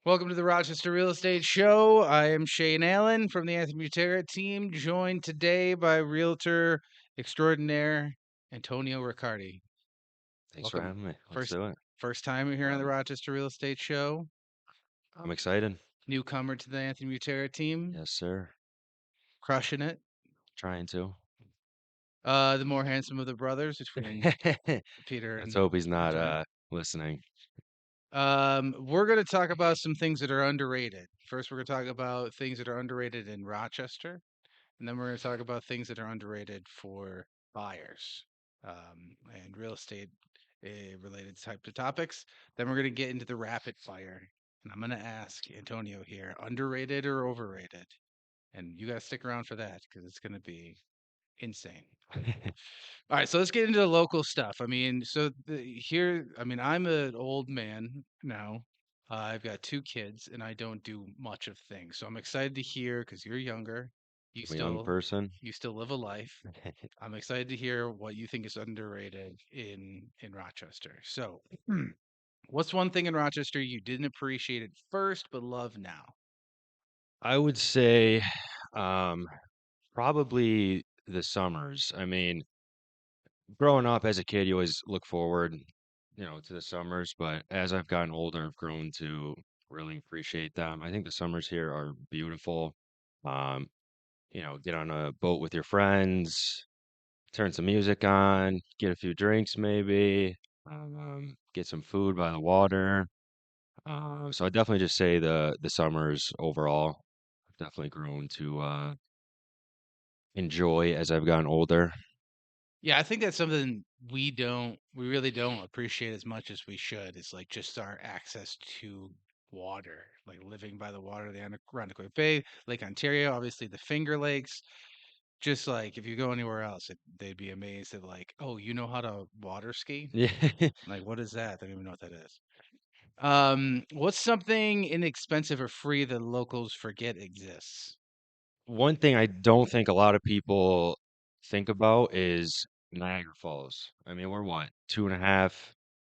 Welcome to the Rochester Real Estate Show. I am Shane Allen from the Anthony Butera team, joined today by realtor extraordinaire Antonio Riccardi. Thanks for Welcome. having me. Let's First do it. first time here on the Rochester Real Estate Show. I'm excited. Newcomer to the Anthony Butera team, Yes, sir. crushing it. Trying to. The more handsome of the brothers between Peter Let's and hope he's not Antonio. listening. We're going to talk about some things that are underrated. First, we're going to talk about things that are underrated in Rochester. And then we're going to talk about things that are underrated for buyers and real estate related type of topics. Then we're going to get into the rapid fire. And I'm going to ask Antonio here, underrated or overrated? And you got to stick around for that because it's going to be insane. All right, so let's get into the local stuff. I mean, I'm an old man now. I've got two kids, and I don't do much of things. So I'm excited to hear because you're younger. You I'm a young still person. you still live a life. I'm excited to hear what you think is underrated in Rochester. So, what's one thing in Rochester you didn't appreciate at first but love now? I would say um, probably the summers. I mean, growing up as a kid, you always look forward, to the summers. But as I've gotten older, I've grown to really appreciate them. I think the summers here are beautiful. Um, get on a boat with your friends, turn some music on, get a few drinks maybe, get some food by the water. So I definitely just say the summers overall. I've definitely grown to enjoy as I've gotten older. Yeah, I think that's something we really don't appreciate as much as we should. It's like just our access to water, like living by the water, the Arundecoy Bay, Lake Ontario, obviously the Finger Lakes. Just like if you go anywhere else, they'd be amazed at like, oh, you know how to water ski? Yeah. Like, what is that? They don't even know what that is. What's something inexpensive or free that locals forget exists? One thing I don't think a lot of people think about is Niagara Falls. I mean, we're what, 2.5,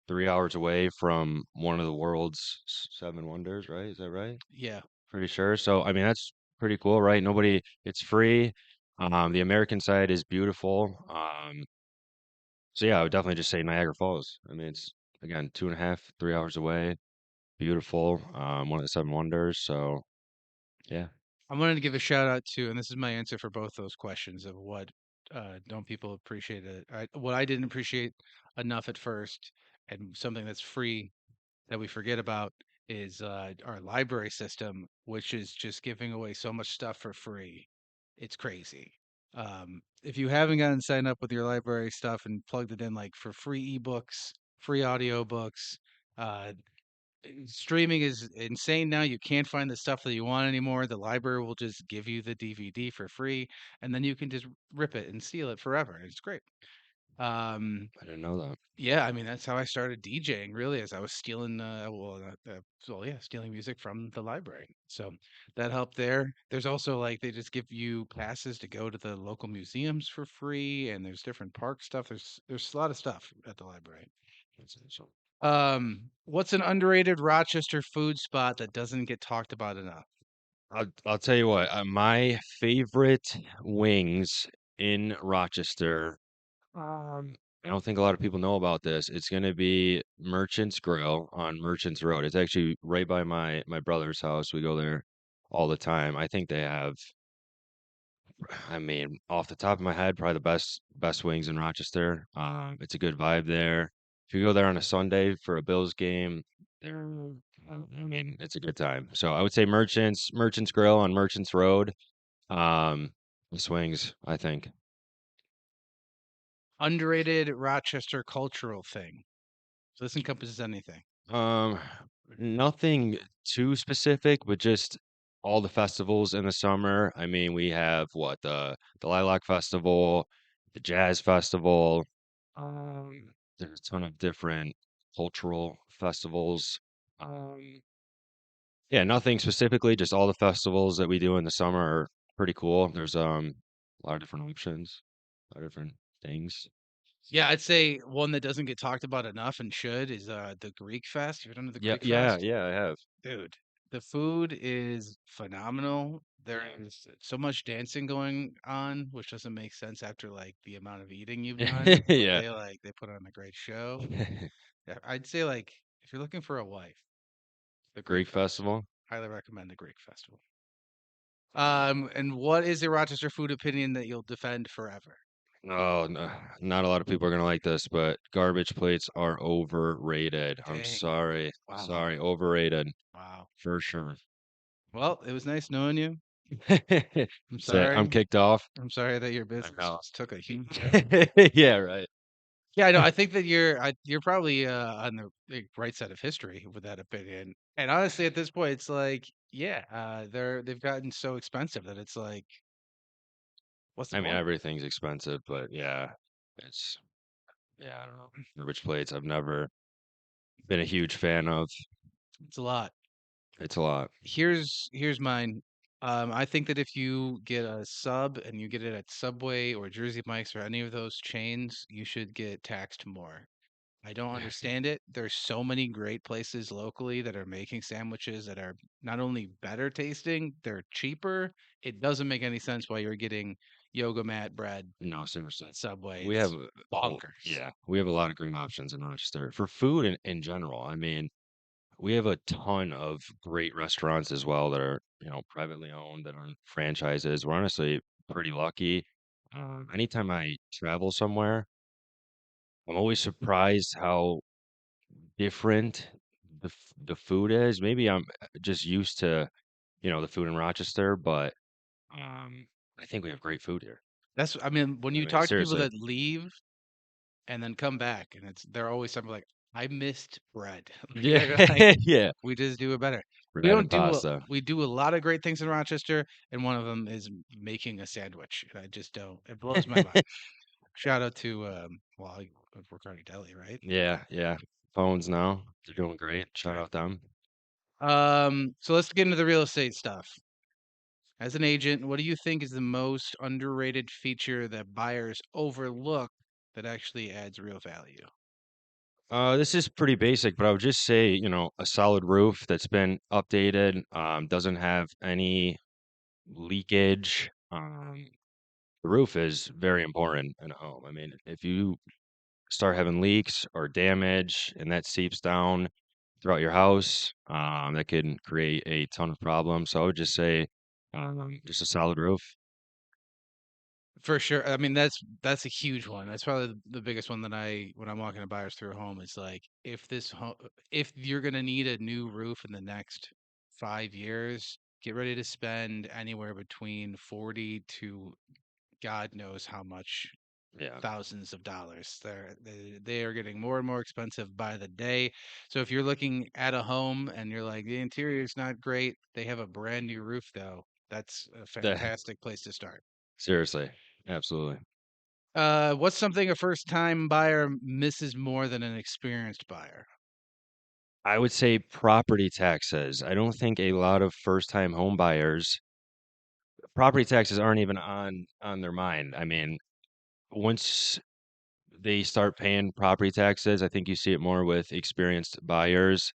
3 hours away from one of the world's seven wonders, right? Is that right? Yeah. Pretty sure. So, I mean, that's pretty cool, right? It's free. The American side is beautiful. So yeah, I would definitely just say Niagara Falls. I mean, it's again 2.5, 3 hours away. Beautiful. One of the seven wonders. So yeah. I wanted to give a shout out to, and this is my answer for both those questions of what don't people appreciate it? What I didn't appreciate enough at first, and something that's free that we forget about is our library system, which is just giving away so much stuff for free. It's crazy. If you haven't gotten signed up with your library stuff and plugged it in, like for free ebooks, free audiobooks, uh, streaming is insane now. You can't find the stuff that you want anymore. The library will just give you the DVD for free, and then you can just rip it and steal it forever. It's great. Um, I didn't know that. yeah, I mean that's how I started DJing. Really, as I was stealing, stealing music from the library. So that helped there. There's also like they just give you passes to go to the local museums for free, and there's different park stuff. There's a lot of stuff at the library. That's awesome. What's an underrated Rochester food spot that doesn't get talked about enough? I'll tell you what, my favorite wings in Rochester. I don't think a lot of people know about this. It's going to be Merchant's Grill on Merchant's Road. It's actually right by my brother's house. We go there all the time. I think they have, I mean, off the top of my head, probably the best wings in Rochester. It's a good vibe there. If you go there on a Sunday for a Bills game, there, I mean, it's a good time. So I would say Merchant's Grill on Merchant's Road. The swings, I think. Underrated Rochester cultural thing. So this encompasses anything. Um, Nothing too specific, but just all the festivals in the summer. I mean, we have what the Lilac Festival, the Jazz Festival. There's a ton of different cultural festivals. Um, yeah, nothing specifically, just all the festivals that we do in the summer are pretty cool. There's a lot of different options, a lot of different things. Yeah, I'd say one that doesn't get talked about enough and should is the Greek Fest. You ever done the Yeah, Greek yeah, Fest? yeah, I have. Dude. The food is phenomenal. There's so much dancing going on, which doesn't make sense after like the amount of eating you've done, but Yeah. they put on a great show. Yeah, I'd say like if you're looking for a wife, the Greek Greek Festival. festival? Highly recommend the Greek Festival. And what is a Rochester food opinion that you'll defend forever? Oh, no, not a lot of people are gonna like this, but garbage plates are overrated. I'm Dang. sorry. Wow. Sorry, overrated Wow. for sure. Well, it was nice knowing you. I'm Say, I'm sorry. kicked off. I'm sorry that your I business know. just took a huge Yeah, right. Yeah, I know. I think that you're probably on the right side of history with that opinion. And honestly, at this point, it's like, yeah, they've gotten so expensive that it's like, what's the I mean, point? everything's expensive, but yeah, it's yeah, I don't know. Garbage plates, I've never been a huge fan of. It's a lot. It's a lot. Here's mine. I think that if you get a sub and you get it at Subway or Jersey Mike's or any of those chains, you should get taxed more. I don't understand it. There's so many great places locally that are making sandwiches that are not only better tasting, they're cheaper. It doesn't make any sense why you're getting yoga mat bread No, seriously. at Subway. We have It's bonkers. yeah, we have a lot of great options in Rochester for food in general. I mean, we have a ton of great restaurants as well that are, privately owned, that aren't franchises. We're honestly pretty lucky. Anytime I travel somewhere, I'm always surprised how different the food is. Maybe I'm just used to, the food in Rochester, but um, I think we have great food here. I mean, when I you mean, talk to people seriously. that leave and then come back, and they're always something like, I missed bread. Like, Yeah, they're like, yeah. we just do it better. Bread and pasta. We do a lot of great things in Rochester, and one of them is making a sandwich. And I just don't. It blows my mind. Shout out to Riccardi Deli, right? Yeah, yeah. Phones now. They're doing great. Shout Right. out them. So let's get into the real estate stuff. As an agent, what do you think is the most underrated feature that buyers overlook that actually adds real value? This is pretty basic, but I would just say, a solid roof that's been updated, doesn't have any leakage. The roof is very important in a home. I mean, if you start having leaks or damage and that seeps down throughout your house, that can create a ton of problems. So I would just say, just a solid roof. For sure. I mean, that's a huge one. That's probably the biggest one that when I'm walking to buyers through a home, is like if you're gonna need a new roof in the next 5 years, get ready to spend anywhere between 40 to God knows how much Yeah. thousands of dollars. They are getting more and more expensive by the day. So if you're looking at a home and you're like the interior is not great, they have a brand new roof though. That's a That, fantastic place to start. seriously. Absolutely. What's something a first-time buyer misses more than an experienced buyer? I would say property taxes. I don't think a lot of first-time home buyers, property taxes aren't even on their mind. I mean, once they start paying property taxes, I think you see it more with experienced buyers.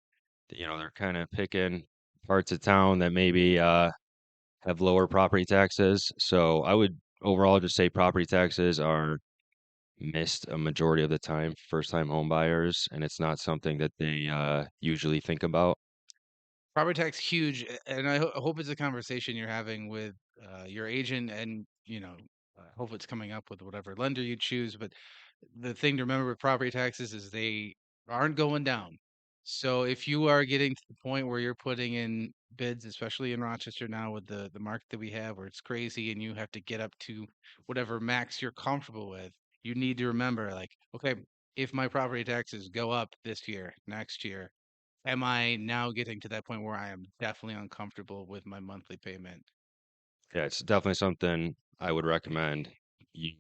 They're kind of picking parts of town that maybe have lower property taxes. So I would overall just say property taxes are missed a majority of the time, first-time home buyers, and it's not something that they usually think about. Property tax huge, and I hope it's a conversation you're having with your agent, and I hope it's coming up with whatever lender you choose. But the thing to remember with property taxes is they aren't going down. So if you are getting to the point where you're putting in bids, especially in Rochester now with the market that we have, where it's crazy, and you have to get up to whatever max you're comfortable with, you need to remember, like, okay, if my property taxes go up this year, next year, am I now getting to that point where I am definitely uncomfortable with my monthly payment? Yeah, it's definitely something I would recommend you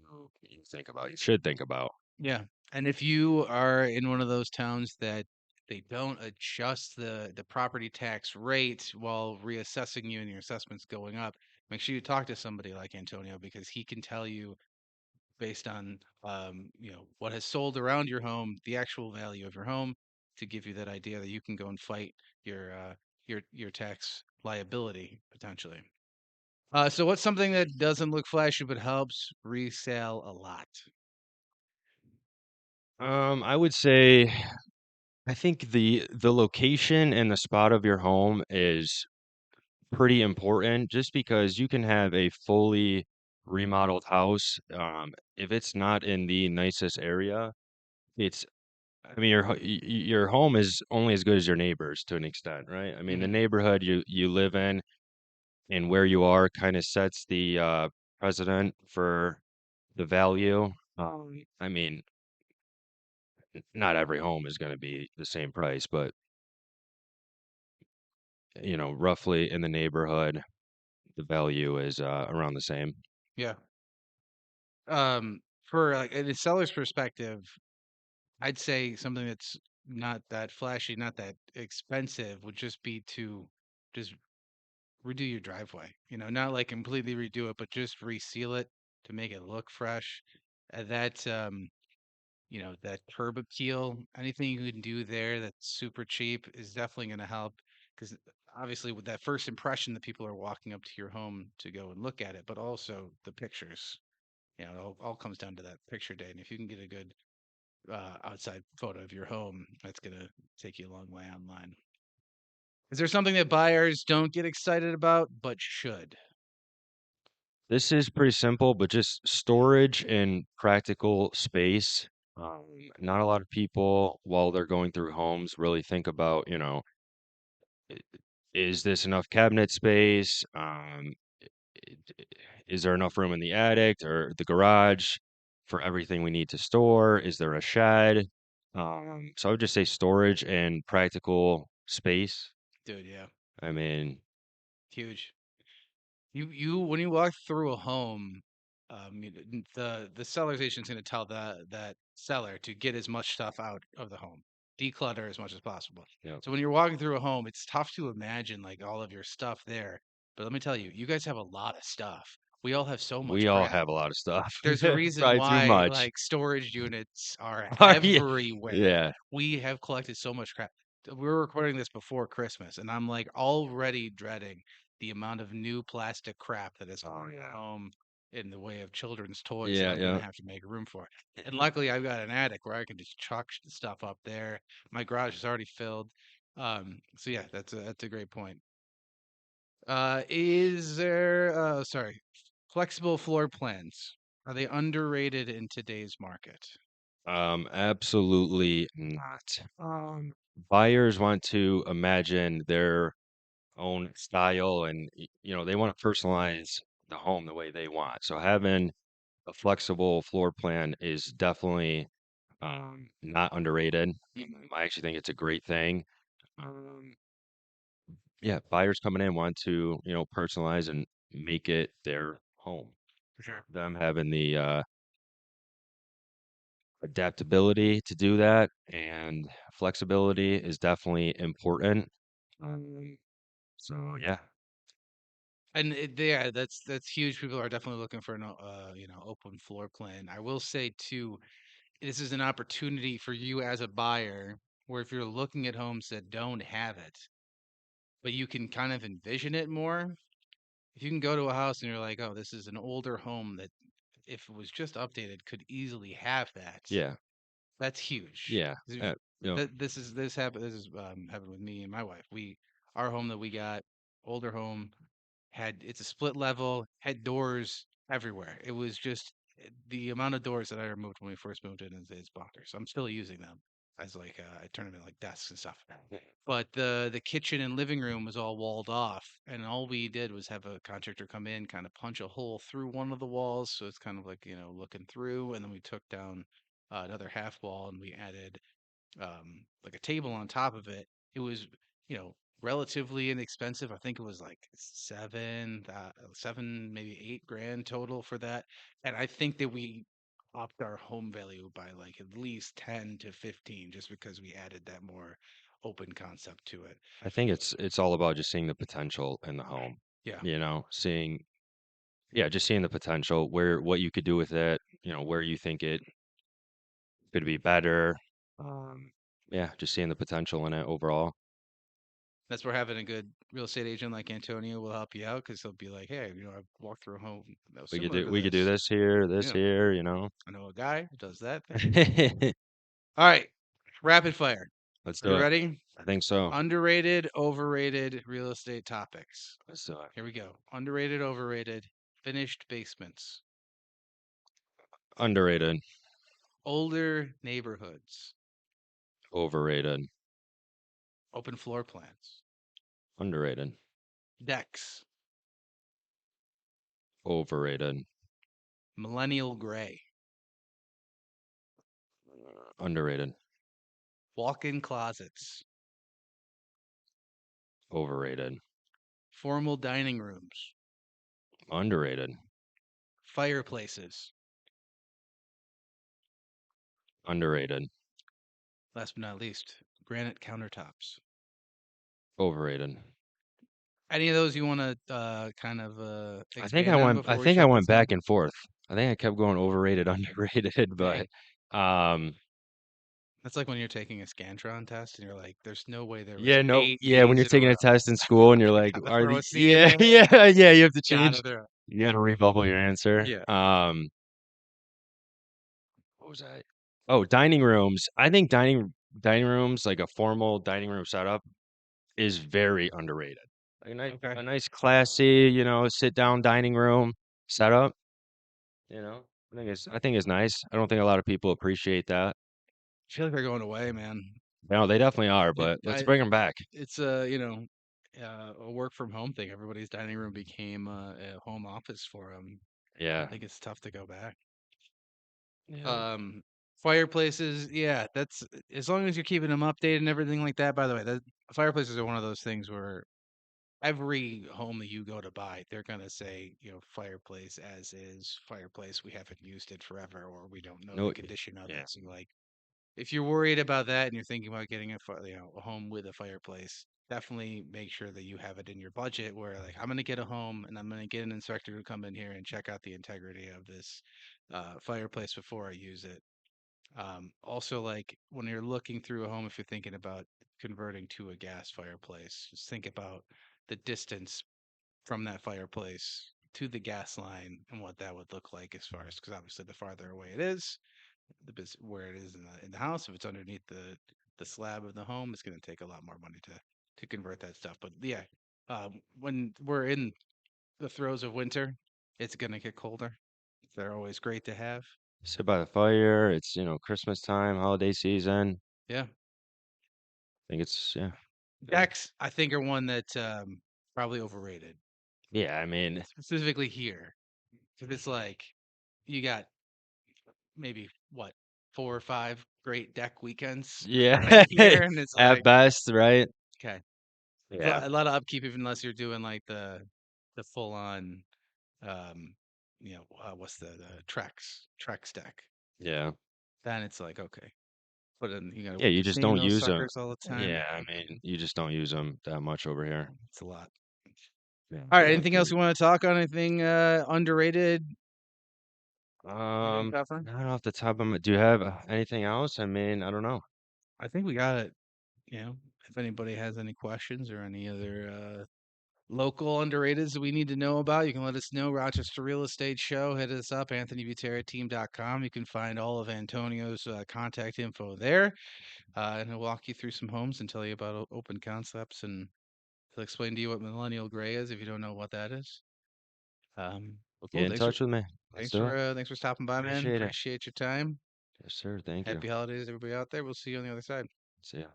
think about. You should think about. Yeah. And if you are in one of those towns that they don't adjust the property tax rate while reassessing you and your assessments going up, make sure you talk to somebody like Antonio because he can tell you based on what has sold around your home, the actual value of your home to give you that idea that you can go and fight your your tax liability potentially. So what's something that doesn't look flashy but helps resale a lot? I would say I think the location and the spot of your home is pretty important just because you can have a fully remodeled house. If it's not in the nicest area, it's I mean your home is only as good as your neighbors to an extent, right? I mean the Hmm. neighborhood you live in and where you are kind of sets the precedent for the value. I mean, not every home is going to be the same price, but roughly in the neighborhood, the value is around the same. Yeah. For like in a seller's perspective, I'd say something that's not that flashy, not that expensive would just be to just redo your driveway. Not like completely redo it, but just reseal it to make it look fresh. That that curb appeal, anything you can do there that's super cheap is definitely going to help because obviously with that first impression that people are walking up to your home to go and look at it, but also the pictures. It all comes down to that picture day, and if you can get a good outside photo of your home, that's going to take you a long way online. Is there something that buyers don't get excited about but should? This is pretty simple, but just storage and practical space. Not a lot of people, while they're going through homes, really think about, i- is this enough cabinet space? I- is there enough room in the attic or the garage for everything we need to store? Is there a shed? So I would just say storage and practical space. Dude, yeah, I mean, huge. You when you walk through a home, the seller's agent's going to tell that seller to get as much stuff out of the home, declutter as much as possible. you know, So when you're walking through a home, it's tough to imagine like all of your stuff there. But let me tell you, you guys have a lot of stuff. We all have so much we all crap. have a lot of stuff, There's a reason probably too why, much. like, storage units are Yeah, everywhere. yeah, We have collected so much crap. We were recording this before Christmas, and I'm, like, already dreading the amount of new plastic crap that is oh coming yeah, home in the way of children's toys that yeah, I'm gonna yeah. have to make room for. And luckily, I've got an attic where I can just chuck stuff up there. My garage is already filled. So yeah, that's a great point. Is there sorry, flexible floor plans? Are they underrated in today's market? Absolutely not. Buyers want to imagine their own style and they want to personalize the home the way they want. So having a flexible floor plan is definitely not underrated. I actually think it's a great thing. Um, yeah, buyers coming in want to, personalize and make it their home. For sure. Them having the adaptability to do that and flexibility is definitely important. Um, so yeah, And yeah, that's huge. People are definitely looking for an open floor plan. I will say too, this is an opportunity for you as a buyer, where if you're looking at homes that don't have it, but you can kind of envision it more. If you can go to a house and you're like, oh, this is an older home that, if it was just updated, could easily have that. yeah, That's huge. yeah, uh, you know, This happened with me and my wife. Our home that we got, older home, it's a split level, had doors everywhere. It was just the amount of doors that I removed when we first moved in is bonkers. I'm still using them as like I turn them into like desks and stuff. But the kitchen and living room was all walled off, and all we did was have a contractor come in, kind of punch a hole through one of the walls, so it's kind of like looking through, and then we took down another half wall and we added like a table on top of it. It was, relatively inexpensive. I think it was like seven, maybe 8 grand total for that. And I think that we upped our home value by like at least 10 to 15 just because we added that more open concept to it. I think it's all about just seeing the potential in the home, Yeah. seeing, yeah, just seeing the potential where what you could do with it, where you think it could be better. Um, yeah, just seeing the potential in it overall. That's where having a good real estate agent like Antonio will help you out because he'll be like, hey, I've walked through a home that was similar to We could do this. this Yeah, here, you know. I know a guy who does that thing. All right, rapid fire. Let's Are you do it. ready? I think so. Underrated, overrated real estate topics. Let's do it. Here we go. Underrated, overrated, finished basements, Underrated, older neighborhoods, overrated, open floor plans, underrated, decks, overrated, millennial gray, underrated, walk-in closets, overrated, formal dining rooms, underrated, fireplaces. underrated, Last but not least, granite countertops. overrated. Any of those you want to kind of I think expand on I before we think I shut went this down? back and forth. I think I kept going overrated, underrated, but Hey, um that's like when you're taking a Scantron test and you're like, "There's no way there was yeah, no, 8 yeah, when B's you're in a taking a row." test in school and you're like, Gotta are throw a the C in yeah, there. yeah, you have to Gotta change. throw. You got to rebubble your answer. Yeah. What was that? Oh, dining rooms. I think dining rooms, like a formal dining room setup, is very underrated. Like Okay. a nice classy, you know, sit down dining room setup, you know. I think it's nice. I don't think a lot of people appreciate that. I feel like they're going away, man. No, they definitely are, It, but let's I, bring them back. it's a work from home thing. Everybody's dining room became a home office for them. I Yeah. think it's tough to go back. Yeah. Um, fireplaces, yeah, that's as long as you're keeping them updated and everything like that. By the way, that fireplaces are one of those things where every home that you go to buy, they're gonna say, fireplace as is, fireplace, we haven't used it forever, or we don't know the No, condition of yeah. it. So like if you're worried about that and you're thinking about getting a home with a fireplace, definitely make sure that you have it in your budget where like I'm going to get a home and I'm going to get an inspector to come in here and check out the integrity of this fireplace before I use it. Also, like when you're looking through a home, if you're thinking about converting to a gas fireplace, just think about the distance from that fireplace to the gas line and what that would look like as far as because obviously the farther away it is, where it is in the house. If it's underneath the slab of the home, it's going to take a lot more money to convert that stuff. But yeah, when we're in the throes of winter, it's going to get colder. They're always great to have. Sit by the fire. It's, you know, Christmas time, holiday season. Yeah, I think it's yeah. Good. decks I think are one that probably overrated, Yeah, I mean, specifically here. If it's like you got maybe what 4 or 5 great deck weekends a yeah, year, and it's at like best, right? okay, Yeah. a lot of upkeep, even unless you're doing like the full on, what's the Trex deck. Yeah. Then it's like okay, but then you gotta Yeah, you just clean don't those use them. suckers all the time. Yeah, I mean, you just don't use them that much over here. It's a lot. Yeah, All they right, have anything else to. you want to talk on? Anything underrated? Anything Um, tougher? not off the top of my. Do you have anything else? I mean, I don't know. I think we got it. If anybody has any questions or any other local underrateds that we need to know about, you can let us know. Rochester Real Estate Show. Hit us up, AnthonyButerraTeam.com. You can find all of Antonio's contact info there, and he'll walk you through some homes and tell you about open concepts, and he'll explain to you what millennial gray is if you don't know what that is. Well, Get cool. in touch with me. Let's do it. Thanks for stopping by, man. Appreciate it. Appreciate your time. Yes, sir. Thank you. Happy holidays, everybody out there. We'll see you on the other side. See ya.